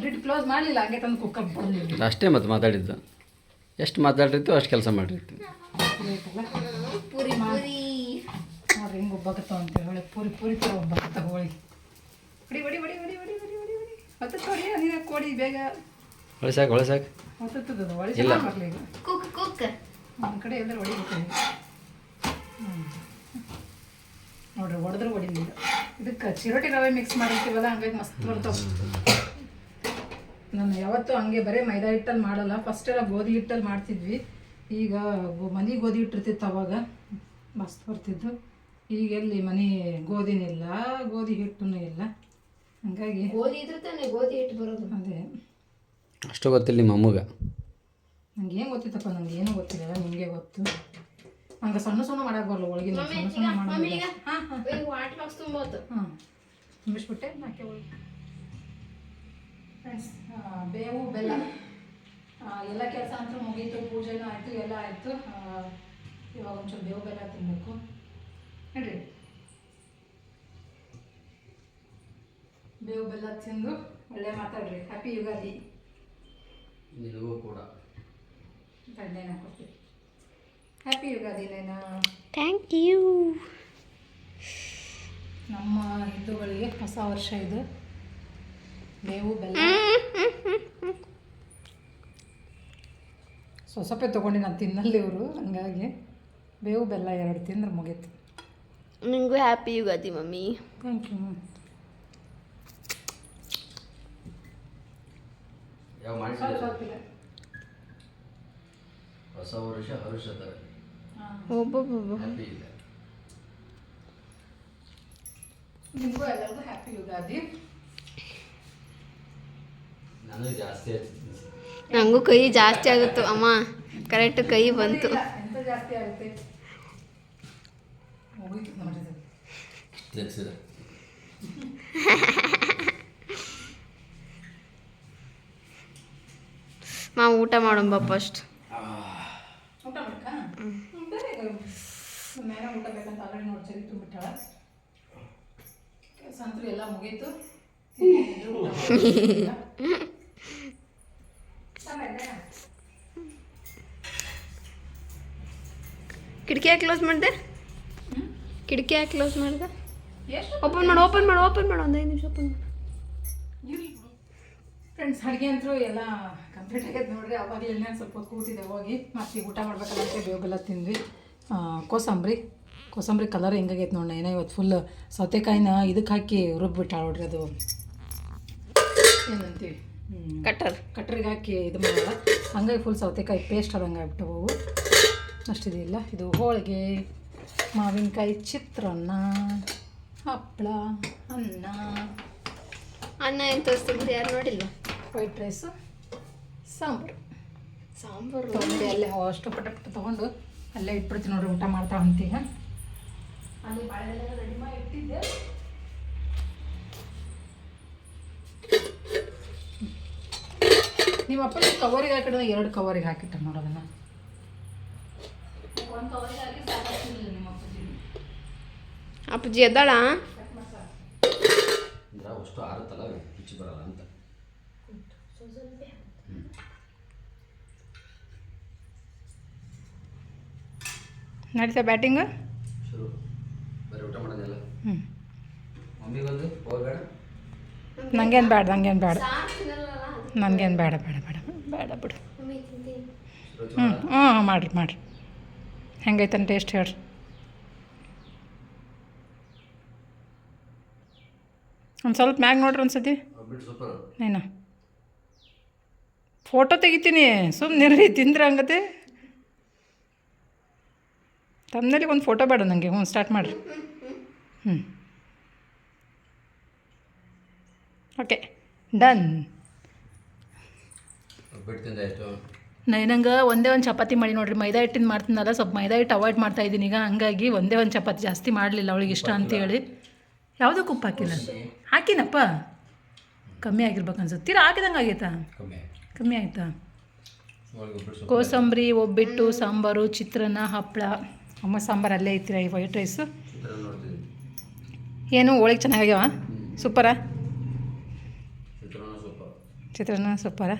ಲಿಡ್ ಕ್ಲೋಸ್ ಮಾಡಲಿಲ್ಲ, ಹಂಗೆ ತಂದು ಕುಕ್ಕರ್ ಬಿಡಲಿಲ್ಲ. ಅಷ್ಟೇ ಮತ್ತೆ ಮಾತಾಡಿದ್ದು. ಎಷ್ಟು ಮಾತಾಡಿರ್ತೀವಿ ಅಷ್ಟು ಕೆಲಸ ಮಾಡಿರ್ತೀವಿ. ಪೂರಿ ಪೂರಿ ನೋಡ್ರಿ ಹಿಂಗೆ ಒಬ್ಬಾಗತ್ತಾವ ಅಂತೇಳಿ. ಹೊಳೆ ಪೂರಿ ಥರ ಒಬ್ಬಾಗತ್ತಾವ ಹೋಳಿಗೆ. ಹೊತ್ತು ನೋಡಿ ನೀರು ಕೊಡಿ ಬೇಗ. ಹೊಳೆ ಸಾಕು ಹೊತ್ತದ ಹೊಳಿ ಚೆನ್ನಾಗಿ ಬರಲಿ. ಈಗ ಕುಕ್ ಒಂದು ಕಡೆ ಎಲ್ಲರೂ ಹೊಡಿಬೇಕು. ನೋಡ್ರಿ ಹೊಡೆದ್ರೆ ಹೊಡಿಲಿಲ್ಲ. ಇದಕ್ಕೆ ಚಿರೋಟಿ ರವೆ ಮಿಕ್ಸ್ ಮಾಡಿರ್ತೀವಲ್ಲ, ಹಂಗಾಗಿ ಮಸ್ತ್ ಬರ್ತಾವೆ. ನಾನು ಯಾವತ್ತೂ ಹಂಗೆ ಬರೀ ಮೈದಾ ಹಿಟ್ಟಲ್ಲಿ ಮಾಡಲ್ಲ. ಫಸ್ಟ್ ಎಲ್ಲ ಗೋಧಿ ಹಿಟ್ಟಲ್ಲಿ ಮಾಡ್ತಿದ್ವಿ. ಈಗ ಮನೆ ಗೋಧಿ ಹಿಟ್ಟಿರ್ತಿತ್ತು, ಅವಾಗ ಮಸ್ತ್ ಬರ್ತಿದ್ದು. ಈಗ ಎಲ್ಲಿ ಮನೆ ಗೋಧಿನಿಲ್ಲ, ಗೋಧಿ ಹಿಟ್ಟೂ ಇಲ್ಲ. ಹಂಗಾಗಿ ಗೋಧಿ ಇದ್ರೆ ತಾನೆ ಗೋಧಿ ಹಿಟ್ಟು ಬರೋದು. ಅದೇ ಅಷ್ಟು ಗೊತ್ತಿಲ್ಲ ನಿಮ್ಮ ಅಮ್ಮಗೆ. ನಂಗೆ ಏನು ಗೊತ್ತಿತ್ತಪ್ಪ, ನಂಗೆ ಏನೂ ಗೊತ್ತಿಲ್ಲ. ನಿಮಗೆ ಗೊತ್ತು. ಹಂಗೆ ಸಣ್ಣ ಮಾಡಕ್ಕೆ ಬರಲ್ಲ ಹೋಳಿಗೆ. ಸಣ್ಣ ಮಾಡೋದಿಲ್ಲ. ವಾಟರ್ ಬಾಕ್ಸ್ ತುಂಬೋದು. ತುಂಬಿಸ್ಬಿಟ್ಟೆ ನಾಕೆ ಹೋಳಿಗೆ. ಫ್ರೆಂಡ್ಸ್, ಬೇವು ಬೆಲ್ಲ ಎಲ್ಲ ಕೆಲಸ ಅಂತೂ ಮುಗೀತು. ಪೂಜೆನೂ ಆಯಿತು, ಎಲ್ಲ ಆಯಿತು. ಇವಾಗ ಒಂಚೂರು ಬೇವು ಬೆಲ್ಲ ತಿನ್ನಬೇಕು ಹೇಳ್ರಿ. ಬೇವು ಬೆಲ್ಲ ತಿಂದು ಒಳ್ಳೆ ಮಾತಾಡ್ರಿ. ಹ್ಯಾಪಿ ಯುಗಾದಿ. ನಿನಗೂ ಕೂಡ ದಂಡೆನ ಕೊಡ್ತೀವಿ. ಹ್ಯಾಪಿ ಯುಗಾದಿ. Thank you. ನಮ್ಮ ಹಿಂದೂಗಳಿಗೆ ಹೊಸ ವರ್ಷ ಇದು. ಬೇವು ಬೆಲ್ಲ ಸೊಸಪೆ ತೊಗೊಂಡು ನಾನು ತಿನ್ನಲ್ಲಿ ಇವರು. ಹಂಗಾಗಿ ಬೇವು ಬೆಲ್ಲ 2 ತಿಂದ್ರೆ ಮುಗೀತು. ನಿಮಗೂ happy Ugadi mummy. Thank you. ಯಾವ ಮಾಡಿ ಹೊಸ ವರ್ಷ ಹರುಷದ ಹ್ಯಾಪಿ ಇದೆ. ನಿಮಗೂ ಎಲ್ಲರಿಗೂ ಹ್ಯಾಪಿ ಯುಗಾದಿ. ನನಗೆ ಜಾಸ್ತಿ ಆಗ್ತಿತ್ತು. ನನಗೂ ಕೈ ಜಾಸ್ತಿ ಆಗುತ್ತು ಅಮ್ಮ. ಕರೆಕ್ಟ್ ಕೈ ಬಂತು. ಎಂತ ಜಾಸ್ತಿ ಆಗುತ್ತೆ. ಹೋಗಿತ್ತು ನೋಡಿದ್ರೆ ಮಾ ಊಟ ಮಾಡೋಣ ಫಸ್ಟ್. ಊಟ ಮಾಡ್ಕ ಮೇಲೆ ಊಟ ಬೇಕಂತ ಆಲ್ರೆಡಿ ನೋಡಿ ಸರಿ ತುಂಬಿಟ್ಟಾಳ. ಕೆಲಸ ಅಂತೂ ಎಲ್ಲ ಮುಗೀತು. ಕಿಟಕಿ ಯಾಕೆ ಕ್ಲೋಸ್ ಮಾಡಿದೆ? ಕಿಟಕಿ ಯಾಕೆ ಕ್ಲೋಸ್ ಮಾಡಿದೆ? ಓಪನ್ ಮಾಡು ಒಂದು 5 ನಿಮಿಷ ಓಪನ್ ಮಾಡು. ಫ್ರೆಂಡ್ಸ್, ಅಡುಗೆ ಅಂತೂ ಎಲ್ಲ ಕಂಪ್ಲೀಟ್ ಆಗೈತೆ ನೋಡ್ರಿ. ಅವಾಗಲೇ ಸ್ವಲ್ಪ ಹೊತ್ತು ಕೂತಿದ್ದೆ ಹೋಗಿ. ಮತ್ತೆ ಊಟ ಮಾಡ್ಬೇಕಲ್ಲ ಅಂತ ಬೇವೆಲ್ಲ ತಿಂದ್ವಿ. ಕೋಸಂಬರಿ ಕಲರ್ ಹೆಂಗಾಗೈತೆ ನೋಡಿ. ಏನೋ ಇವತ್ತು ಫುಲ್ ಸೌತೆಕಾಯಿನ ಇದಕ್ಕೆ ಹಾಕಿ ರುಬ್ಬಿಟ್ಟಾಳ ನೋಡ್ರಿ. ಅದು ಏನಂತೀವಿ, ಕಟ್ರಿಗೆ ಹಾಕಿ ಇದು ಮಾಡೋಲ್ಲ. ಹಂಗಾಗಿ ಫುಲ್ ಸೌತೆಕಾಯಿ ಪೇಸ್ಟ್ ಆದಂಗೆ ಆಗ್ಬಿಟ್ಟವು. ಅಷ್ಟಿದೆಯಲ್ಲ. ಇದು ಹೋಳಿಗೆ, ಮಾವಿನಕಾಯಿ, ಚಿತ್ರಾನ್ನ, ಹಪ್ಪಳ, ಅನ್ನ ಏನು ತೋರಿಸ್ತಿದ್ರು, ಯಾರು ನೋಡಿಲ್ವಾ? ವೈಟ್ ರೈಸು, ಸಾಂಬಾರು ತೊಗೊಂಡು ಅಲ್ಲೇ ಅಷ್ಟು ಪಟ ತೊಗೊಂಡು ಅಲ್ಲೇ ಇಟ್ಬಿಡ್ತೀನಿ ನೋಡ್ರಿ. ಊಟ ಮಾಡ್ತಾ ಅಂತೀಗ ಅಲ್ಲಿ ಬಾಳೆಲ್ಲ ರೆಡಿ ಮಾಡಿ ಇಟ್ಟಿದ್ದೆ. ನಿಮ್ಮ ಅಪ್ಪ ಕವರಿಗೆ ಹಾಕಿದ್ರೆ 2 ಕವರಿಗೆ ಹಾಕಿಟ್ಟ ನೋಡೋದನ್ನ. 1 ಕವರಿಗೆ ಹಾಕಿ ಸಾಕಾಗ್ತಿಲ್ಲ ನಿಮ್ಮ ಅಪ್ಪಾಜಿ ಎದ್ದಾಳ? ಅಷ್ಟು ಆರುತ್ತಲ್ಲ, ರುಚಿ ಬರಲ್ಲ ಅಂತ. ನಡೀತಾ ಬ್ಯಾಟಿಂಗು ಶುರು. ಬರೀ ಊಟ ಮಾಡೋದಲ್ಲ. ಮಮ್ಮಿಗೊಂದು ಹೋಗ್ಬೇಡ. ನನಗೇನು ಬೇಡ ಬಿಡು. ಮಾಡ್ರಿ ಹೆಂಗೈತನ್ ಟೇಸ್ಟ್ ಹೇಳ್ರಿ. ಒಂದು ಸ್ವಲ್ಪ ಮ್ಯಾಗ ನೋಡ್ರಿ ಒಂದ್ಸತಿ. ಏನ ಫೋಟೋ ತೆಗಿತೀನಿ, ಸುಮ್ಮನೆ ತಿಂದ್ರೆ ಹಂಗತೆ. ತಮ್ಮನೇಲಿ ಒಂದು ಫೋಟೋ ಬೇಡ ನನಗೆ. ಸ್ಟಾರ್ಟ್ ಮಾಡಿರಿ. Okay, done. ನಂಗೆ ಒಂದೇ ಒಂದು ಚಪಾತಿ ಮಾಡಿ ನೋಡ್ರಿ. ಮೈದಾ ಹಿಟ್ಟಿನ ಮಾಡ್ತೀನಲ್ಲ, ಸ್ವಲ್ಪ ಮೈದಾ ಹಿಟ್ಟು ಅವಾಯ್ಡ್ ಮಾಡ್ತಾಯಿದ್ದೀನಿ ಈಗ. ಹಂಗಾಗಿ ಒಂದೇ ಒಂದು ಚಪಾತಿ ಜಾಸ್ತಿ ಮಾಡಲಿಲ್ಲ, ಅವಳಿಗೆ ಇಷ್ಟ ಅಂತೇಳಿ. ಯಾವುದಕ್ಕೆ ಉಪ್ಪು ಹಾಕಿಲ್ಲ? ಹಾಕಿನಪ್ಪ, ಕಮ್ಮಿ ಆಗಿರ್ಬೇಕು ಅನ್ಸುತ್ತೆ. ತೀರಾ ಹಾಕಿದಂಗೆ ಆಗೈತಾ? ಕಮ್ಮಿ ಆಯಿತಾ? ಕೋಸಂಬರಿ, ಒಬ್ಬಿಟ್ಟು, ಸಾಂಬಾರು, ಚಿತ್ರಾನ್ನ, ಹಪ್ಪಳ. ಅಮ್ಮ ಸಾಂಬಾರು ಅಲ್ಲೇ ಐತಿರ. ಈ ವೈಟ್ ರೈಸು ಏನು ಹೋಳಿಗೆ ಚೆನ್ನಾಗ್ಯಾವ? ಸೂಪರಾ? ಚಿತ್ರಾನ್ನ ಸೂಪರಾ?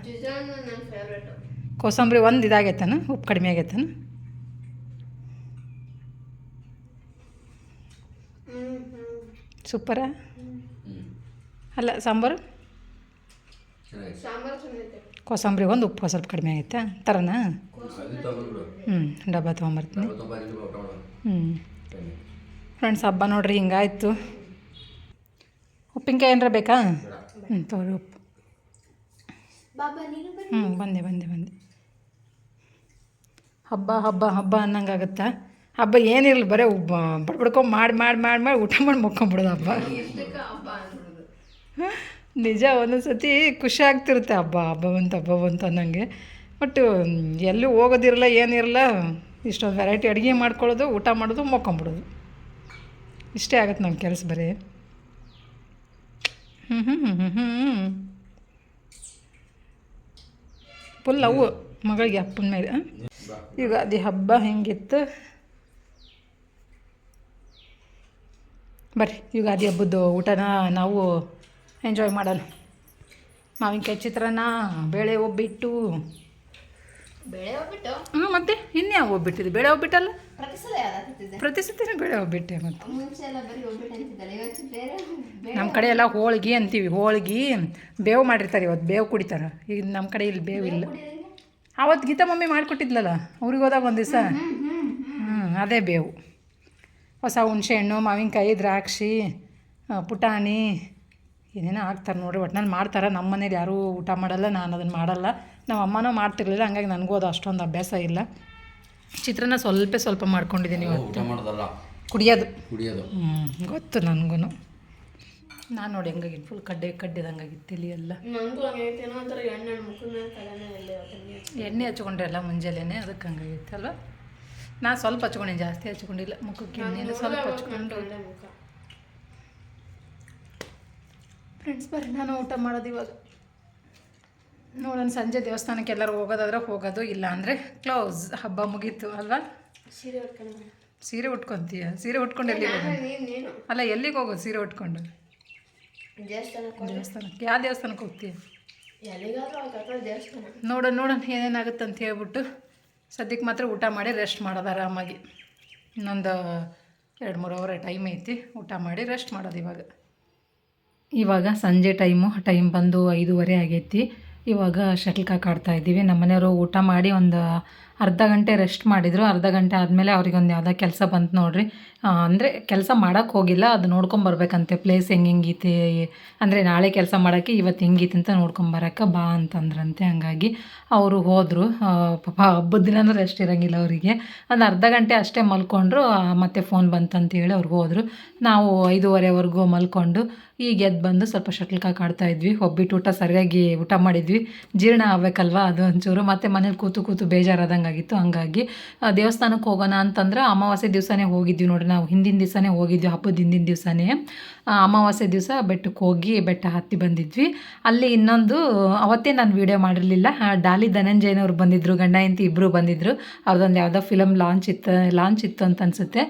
ಕೋಸಂಬರಿ ಒಂದು ಇದಾಗೈತಾನ? ಉಪ್ಪು ಕಡಿಮೆ ಆಗೈತಾನ? ಸೂಪರಾ? ಅಲ್ಲ ಸಾಂಬಾರು ಕೋಸಂಬರಿ ಒಂದು ಉಪ್ಪು ಸ್ವಲ್ಪ ಕಡಿಮೆ ಆಗೈತಾ? ಥರನಾ? ಡಬ್ಬ ತೊಗೊಂಬರ್ತೀನಿ. ಫ್ರೆಂಡ್ಸ್, ಹಬ್ಬ ನೋಡ್ರಿ ಹಿಂಗಾಯ್ತು. ಉಪ್ಪಿನಕಾಯಿ ಏನಾರ ಬೇಕಾ? ತಗೊಳ್ರಿ ಉಪ್ಪು. ಬಂದೆ. ಹಬ್ಬ ಅನ್ನಂಗಾಗತ್ತಾ? ಹಬ್ಬ ಏನಿರಲಿ, ಬರೀ ಬಡ್ಬಡ್ಕೊಂಡು ಮಾಡಿ ಊಟ ಮಾಡಿ ಮುಕ್ಕೊಂಬಿಡೋದು ಹಬ್ಬ. ನಿಜ, ಒಂದೊಂದು ಸತಿ ಖುಷಿ ಆಗ್ತಿರುತ್ತೆ ಹಬ್ಬ ಬಂತು ಅನ್ನಂಗೆ. ಬಟ್ ಎಲ್ಲೂ ಹೋಗೋದಿರಲ್ಲ, ಏನಿರಲ್ಲ. ಇಷ್ಟೊಂದು ವೆರೈಟಿ ಅಡುಗೆ ಮಾಡ್ಕೊಳ್ಳೋದು, ಊಟ ಮಾಡೋದು, ಮುಕ್ಕೊಂಬಿಡೋದು. ಇಷ್ಟೇ ಆಗುತ್ತೆ ನಮ್ಮ ಕೆಲಸ ಬರೀ. ಫುಲ್ ಅವು ಮಗಳಿಗೆ ಅಪ್ಪನ ಮೇಲೆ. ಯುಗಾದಿ ಹಬ್ಬ ಹೆಂಗಿತ್ತು ಬರ್ರಿ. ಯುಗಾದಿ ಹಬ್ಬದ್ದು ಊಟನ ನಾವು ಎಂಜಾಯ್ ಮಾಡೋಣ. ಮಾವಿನಕಾಯಿ ಚಿತ್ರಾನ್ನ, ಬೇಳೆ ಒಬ್ಬಿಟ್ಟು. ಮತ್ತೆ ಇನ್ಯಾವ ಒಬ್ಬಿಟ್ಟಿದೆ? ಬೇಳೆ ಒಬ್ಬಿಟ್ಟಲ್ಲ, ಪ್ರತಿ ಸತಿನೂ ಬೇಳೆ ಒಬ್ಬಿಟ್ಟೆ. ಮತ್ತು ನಮ್ಮ ಕಡೆ ಎಲ್ಲ ಹೋಳ್ಗೆ ಅಂತೀವಿ. ಹೋಳ್ಗೆ ಬೇವು ಮಾಡಿರ್ತಾರೆ. ಇವತ್ತು ಬೇವು ಕುಡಿತಾರೆ. ಈಗ ನಮ್ಮ ಕಡೆ ಇಲ್ಲಿ ಬೇವು ಇಲ್ಲ. ಆವತ್ತು ಗೀತಾ ಮಮ್ಮಿ ಮಾಡಿಕೊಟ್ಟಿದ್ಲಲ್ಲ ಊರಿಗೆ ಹೋದಾಗ ಒಂದು ದಿವಸ. ಅದೇ ಬೇವು. ಹೊಸ ಹುಣಸೆಹಣ್ಣು, ಮಾವಿನಕಾಯಿ, ದ್ರಾಕ್ಷಿ, ಪುಟಾಣಿ ಏನೇನೋ ಹಾಕ್ತಾರೆ ನೋಡಿರಿ. ಒಟ್ನಲ್ಲಿ ಮಾಡ್ತಾರೆ. ನಮ್ಮ ಮನೇಲಿ ಯಾರೂ ಊಟ ಮಾಡಲ್ಲ, ನಾನು ಅದನ್ನು ಮಾಡಲ್ಲ. ನಮ್ಮ ಅಮ್ಮನೂ ಮಾಡ್ತಿರ್ಲಿಲ್ಲ, ಹಂಗಾಗಿ ನನಗೂ ಅದು ಅಷ್ಟೊಂದು ಅಭ್ಯಾಸ ಇಲ್ಲ. ಚಿತ್ರಾನ್ನ ಸ್ವಲ್ಪ ಮಾಡ್ಕೊಂಡಿದ್ದೀನಿ ಇವತ್ತು. ಕುಡಿಯೋದು ಗೊತ್ತು ನನಗೂ. ನಾನು ನೋಡಿ ಹೆಂಗಾಗಿತ್ತು, ಫುಲ್ ಕಡ್ಡೆದಂಗಾಗಿತ್ತು ತಲೆ ಎಲ್ಲ. ಎಣ್ಣೆ ಹಚ್ಕೊಂಡ್ರೆ ಎಲ್ಲ ಮುಂಜಾನೆ, ಅದಕ್ಕೆ ಹಂಗಾಗಿತ್ತು ಅಲ್ವಾ? ನಾನು ಸ್ವಲ್ಪ ಹಚ್ಕೊಂಡಿನಿ, ಜಾಸ್ತಿ ಹಚ್ಕೊಂಡಿಲ್ಲ. ಮುಖಕ್ಕೆ ಎಣ್ಣೆ ಸ್ವಲ್ಪ ಹಚ್ಕೊಂಡು. ಫ್ರೆಂಡ್ಸ್ ಬರ್ರಿ, ನಾನು ಊಟ ಮಾಡೋದು ಇವಾಗ. ನೋಡೋಣ, ಸಂಜೆ ದೇವಸ್ಥಾನಕ್ಕೆ ಎಲ್ಲರೂ ಹೋಗೋದಾದ್ರೆ ಹೋಗೋದು, ಇಲ್ಲ ಅಂದರೆ ಕ್ಲೋಸ್. ಹಬ್ಬ ಮುಗೀತು ಅಲ್ವಾ? ಸೀರೆ ಉಟ್ಕೊತೀಯ? ಸೀರೆ ಉಟ್ಕೊಂಡು ಎಲ್ಲಿಗೆ ಹೋಗೋದು? ಅಲ್ಲ, ಎಲ್ಲಿಗೆ ಹೋಗೋದು ಸೀರೆ ಉಟ್ಕೊಂಡು? ದೇವಸ್ಥಾನಕ್ಕೆ ಯಾವ ದೇವಸ್ಥಾನಕ್ಕೆ ಹೋಗ್ತೀಯ? ದೇವಸ್ಥಾನ ನೋಡೋಣ ಏನೇನಾಗುತ್ತೆ ಅಂತ ಹೇಳ್ಬಿಟ್ಟು ಸದ್ಯಕ್ಕೆ ಮಾತ್ರ ಊಟ ಮಾಡಿ ರೆಸ್ಟ್ ಮಾಡೋದು ಆರಾಮಾಗಿ. ಇನ್ನೊಂದು 2-3 ಅವರ್ ಟೈಮ್ ಐತಿ, ಊಟ ಮಾಡಿ ರೆಸ್ಟ್ ಮಾಡೋದು ಇವಾಗ ಸಂಜೆ ಟೈಮ್ ಬಂದು 5:30 ಆಗೈತಿ. ಇವಾಗ ಶಟಲ್ ಕಾಕ್ ಆಡ್ತಾಯಿದ್ದೀವಿ. ನಮ್ಮ ಮನೆಯವರು ಊಟ ಮಾಡಿ ಒಂದು ಅರ್ಧ ಗಂಟೆ ರೆಸ್ಟ್ ಮಾಡಿದರು. ಅರ್ಧ ಗಂಟೆ ಆದಮೇಲೆ ಅವ್ರಿಗೊಂದು ಯಾವುದೋ ಕೆಲಸ ಬಂತು ನೋಡ್ರಿ. ಅಂದರೆ ಕೆಲಸ ಮಾಡೋಕ್ಕೆ ಹೋಗಿಲ್ಲ, ಅದು ನೋಡ್ಕೊಂಬರ್ಬೇಕಂತೆ ಪ್ಲೇಸ್ ಹೆಂಗೈತಿ, ಅಂದರೆ ನಾಳೆ ಕೆಲಸ ಮಾಡೋಕ್ಕೆ ಇವತ್ತು ಹೆಂಗೈತಿ ಅಂತ ನೋಡ್ಕೊಂಬರಕ್ಕೆ ಬಾ ಅಂತಂದ್ರಂತೆ. ಹಂಗಾಗಿ ಅವರು ಹೋದರು. ಪಾಪ ಹಬ್ಬದ ದಿನ ರೆಸ್ಟ್ ಇರೋಂಗಿಲ್ಲ ಅವರಿಗೆ. ಒಂದು ಅರ್ಧ ಗಂಟೆ ಅಷ್ಟೇ ಮಲ್ಕೊಂಡ್ರು, ಮತ್ತೆ ಫೋನ್ ಬಂತಂತೇಳಿ ಅವ್ರು ಹೋದರು. ನಾವು 5:30ವರೆಗೂ ಮಲ್ಕೊಂಡು ಈಗ ಎದ್ದು ಬಂದು ಸ್ವಲ್ಪ ಶಟಲ್ ಕಾಕ್ ಆಡ್ತಾಯಿದ್ವಿ. ಒಬ್ಬಿಟ್ಟು ಊಟ ಸರಿಯಾಗಿ ಊಟ ಮಾಡಿದ್ವಿ, ಜೀರ್ಣ ಆಗಬೇಕಲ್ವ ಅದು ಒಂಚೂರು. ಮತ್ತು ಮನೇಲಿ ಕೂತು ಬೇಜಾರಾದಂಗೆ ಆಗಿತ್ತು. ಹಂಗಾಗಿ ದೇವಸ್ಥಾನಕ್ಕೆ ಹೋಗೋಣ ಅಂತಂದ್ರೆ ಅಮಾವಾಸ್ಯೆ ದಿವಸನೇ ಹೋಗಿದ್ವಿ ನೋಡಿರಿ. ನಾವು ಹಿಂದಿನ ದಿವಸನೇ ಹೋಗಿದ್ವಿ, ಹಬ್ಬದ ಹಿಂದಿನ ದಿವಸನೇ. ಅಮಾವಾಸ್ಯೆ ದಿವಸ ಬೆಟ್ಟಕ್ಕೆ ಹೋಗಿ ಬೆಟ್ಟ ಹತ್ತಿ ಬಂದಿದ್ವಿ. ಅಲ್ಲಿ ಇನ್ನೊಂದು ಅವತ್ತೇ ನಾನು ವೀಡಿಯೋ ಮಾಡಿರಲಿಲ್ಲ, ಡಾಲಿ ಧನಂಜಯನವ್ರು ಬಂದಿದ್ದರು, ಗಂಡ ಹೆಂಡತಿ ಇಬ್ಬರು ಬಂದಿದ್ದರು. ಅವ್ರದ್ದೊಂದು ಯಾವುದೋ ಫಿಲಮ್ ಲಾಂಚ್ ಇತ್ತು ಅಂತ ಅನಿಸುತ್ತೆ.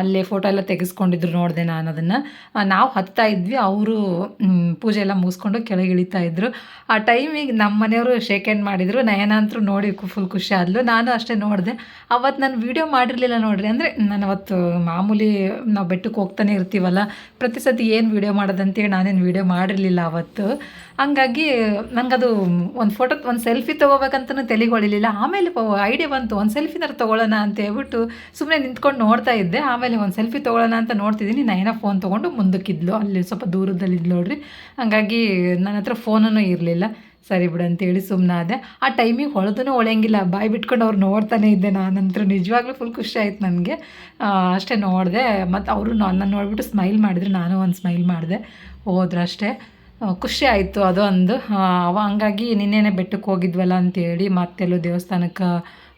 ಅಲ್ಲಿ ಫೋಟೋ ಎಲ್ಲ ತೆಗೆಸ್ಕೊಂಡಿದ್ರು, ನೋಡಿದೆ ನಾನು ಅದನ್ನು. ನಾವು ಹತ್ತಾ ಇದ್ವಿ, ಅವರು ಪೂಜೆ ಎಲ್ಲ ಮುಗಿಸ್ಕೊಂಡು ಕೆಳಗೆ ಇಳಿತಾ ಇದ್ರು. ಆ ಟೈಮಿಗೆ ನಮ್ಮ ಮನೆಯವರು ಶೇಕ್ ಹ್ಯಾಂಡ್ ಮಾಡಿದರು. ನಯನ ಅಂತೂ ನೋಡಿ ಫುಲ್ ಖುಷಿ ಆದ್ಲು. ನಾನು ಅಷ್ಟೇ ನೋಡಿದೆ. ಅವತ್ತು ನಾನು ವೀಡಿಯೋ ಮಾಡಿರಲಿಲ್ಲ ನೋಡಿರಿ. ಅಂದರೆ ನಾನು ಅವತ್ತು ಮಾಮೂಲಿ ನಾವು ಬೆಟ್ಟಕ್ಕೆ ಹೋಗ್ತಾನೆ ಇರ್ತೀವಲ್ಲ, ಪ್ರತಿ ಸತಿ ಏನು ವೀಡಿಯೋ ಮಾಡೋದಂತೇಳಿ ನಾನೇನು ವೀಡಿಯೋ ಮಾಡಿರಲಿಲ್ಲ ಅವತ್ತು. ಹಂಗಾಗಿ ನನಗದು ಒಂದು ಸೆಲ್ಫಿ ತೊಗೋಬೇಕಂತನೂ ತಲೆಗೆ ಹೊಳಿಲಿಲ್ಲ. ಆಮೇಲೆ ಐಡಿಯಾ ಬಂತು, ಒಂದು ಸೆಲ್ಫಿನಾರು ತೊಗೊಳ್ಳೋಣ ಅಂತ ಹೇಳ್ಬಿಟ್ಟು ಸುಮ್ಮನೆ ನಿಂತ್ಕೊಂಡು ನೋಡ್ತಾ ಇದ್ದೆ. ಆಮೇಲೆ ಒಂದು ಸೆಲ್ಫಿ ತೊಗೊಳ್ಳೋಣ ಅಂತ ನೋಡ್ತಿದ್ದೀನಿ, ನಯನ ಫೋನ್ ತೊಗೊಂಡು ಮುಂದಕ್ಕಿದ್ಲು, ಅಲ್ಲಿ ಸ್ವಲ್ಪ ದೂರದಲ್ಲಿದ್ಲು ನೋಡ್ರಿ. ಹಂಗಾಗಿ ನನ್ನ ಹತ್ರ ಫೋನೂ ಇರಲಿಲ್ಲ. ಸರಿ ಬಿಡು ಅಂತೇಳಿ ಸುಮ್ಮನಾದೆ. ಆ ಟೈಮಿಗೆ ಹೊಳೆಯಂಗಿಲ್ಲ, ಬಾಯಿ ಬಿಟ್ಕೊಂಡು ಅವ್ರು ನೋಡ್ತಾನೆ ಇದ್ದೆ. ನಾನಂತರೂ ನಿಜವಾಗ್ಲೂ ಫುಲ್ ಖುಷಿ ಆಯ್ತು ನನಗೆ. ಅಷ್ಟೇ ನೋಡಿದೆ. ಮತ್ತು ಅವರು ನನ್ನ ನೋಡಿಬಿಟ್ಟು ಸ್ಮೈಲ್ ಮಾಡಿದ್ರು, ನಾನು ಒಂದು ಸ್ಮೈಲ್ ಮಾಡಿದೆ, ಹೋದ್ರು ಅಷ್ಟೇ. ಖುಷಿ ಆಯಿತು ಅದು ಒಂದು. ಹಂಗಾಗಿ ನಿನ್ನೆನೇ ಬೆಟ್ಟಕ್ಕೆ ಹೋಗಿದ್ವಲ್ಲ ಅಂತೇಳಿ ಮತ್ತೆಲ್ಲೂ ದೇವಸ್ಥಾನಕ್ಕೆ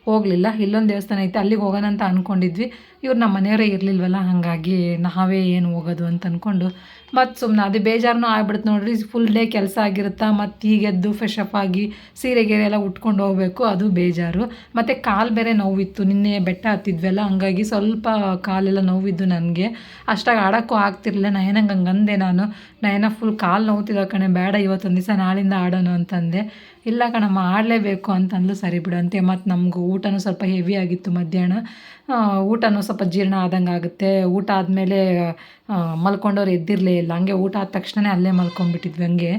ಹೋಗಲಿಲ್ಲ. ಇಲ್ಲೊಂದು ದೇವಸ್ಥಾನ ಐತೆ, ಅಲ್ಲಿಗೆ ಹೋಗೋಣ ಅಂತ ಅಂದ್ಕೊಂಡಿದ್ವಿ. ಇವ್ರು ನಮ್ಮ ಮನೆಯವರೇ ಇರಲಿಲ್ವಲ್ಲ, ಹಾಗಾಗಿ ನಾವೇ ಏನು ಹೋಗೋದು ಅಂತ ಅಂದ್ಕೊಂಡು ಮತ್ತು ಸುಮ್ಮನೆ ಅದೇ ಬೇಜಾರನೂ ಆಗ್ಬಿಡುತ್ತೆ ನೋಡ್ರಿ. ಫುಲ್ ಡೇ ಕೆಲಸ ಆಗಿರುತ್ತಾ, ಮತ್ತು ಹೀಗೆದ್ದು ಫ್ರೆಶ್ ಅಪ್ ಆಗಿ ಸೀರೆ ಗೀರೆ ಎಲ್ಲ ಉಟ್ಕೊಂಡು ಹೋಗಬೇಕು, ಅದು ಬೇಜಾರು. ಮತ್ತು ಕಾಲು ಬೇರೆ ನೋವಿತ್ತು, ನಿನ್ನೆ ಬೆಟ್ಟ ಹತ್ತಿದ್ವಲ್ಲ, ಹಂಗಾಗಿ ಸ್ವಲ್ಪ ಕಾಲೆಲ್ಲ ನೋವಿದ್ದು ನನಗೆ. ಅಷ್ಟಾಗಿ ಆಡೋಕ್ಕೂ ಆಗ್ತಿರಲಿಲ್ಲ. ನಯನಂಗೆ ಹಂಗಂದೆ ನಾನು, ನಯನ ಫುಲ್ ಕಾಲು ನೋವ್ತಿದ್ದ ಕಣೆ, ಬೇಡ ಇವತ್ತೊಂದು ದಿವಸ ನಾಳಿಂದ ಆಡೋಣ ಅಂತಂದೆ. ಇಲ್ಲ ಕಣಮ್ಮ ಆಡಲೇಬೇಕು ಅಂತಂದು. ಸರಿ ಬಿಡಂತೆ. ಮತ್ತು ನಮಗೂ ಊಟನೂ ಸ್ವಲ್ಪ ಹೆವಿ ಆಗಿತ್ತು ಮಧ್ಯಾಹ್ನ. ಊಟನೂ ಸ್ವಲ್ಪ ಜೀರ್ಣ ಆದಂಗೆ ಆಗುತ್ತೆ. ಊಟ ಆದಮೇಲೆ ಮಲ್ಕೊಂಡವ್ರು ಎದ್ದಿರಲೇ ಇಲ್ಲ, ಹಂಗೆ ಊಟ ಆದ ತಕ್ಷಣ ಅಲ್ಲೇ ಮಲ್ಕೊಂಡ್ಬಿಟ್ಟಿದ್ವಿ ಹಂಗೆ.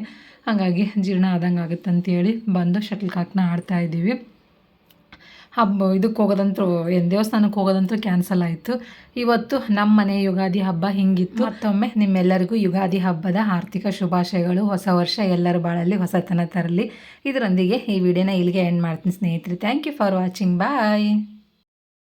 ಹಾಗಾಗಿ ಜೀರ್ಣ ಆದಂಗೆ ಆಗುತ್ತೆ ಅಂತೇಳಿ ಬಂದು ಶಟಲ್ ಕಾಕ್ನ ಆಡ್ತಾಯಿದ್ದೀವಿ. ಇದಕ್ಕೆ ಹೋಗೋದಂತೂ ದೇವಸ್ಥಾನಕ್ಕೆ ಹೋಗೋದಂತೂ ಕ್ಯಾನ್ಸಲ್ ಆಯಿತು. ಇವತ್ತು ನಮ್ಮ ಮನೆ ಯುಗಾದಿ ಹಬ್ಬ ಹಿಂಗಿತ್ತು. ಮತ್ತೊಮ್ಮೆ ನಿಮ್ಮೆಲ್ಲರಿಗೂ ಯುಗಾದಿ ಹಬ್ಬದ ಆರ್ಥಿಕ ಶುಭಾಶಯಗಳು. ಹೊಸ ವರ್ಷ ಎಲ್ಲರ ಬಾಳಲ್ಲಿ ಹೊಸತನ ತರಲಿ. ಇದರೊಂದಿಗೆ ಈ ವಿಡಿಯೋನ ಇಲ್ಲಿಗೆ ಎಂಡ್ ಮಾಡ್ತೀನಿ ಸ್ನೇಹಿತರೆ. Thank you for watching. Bye.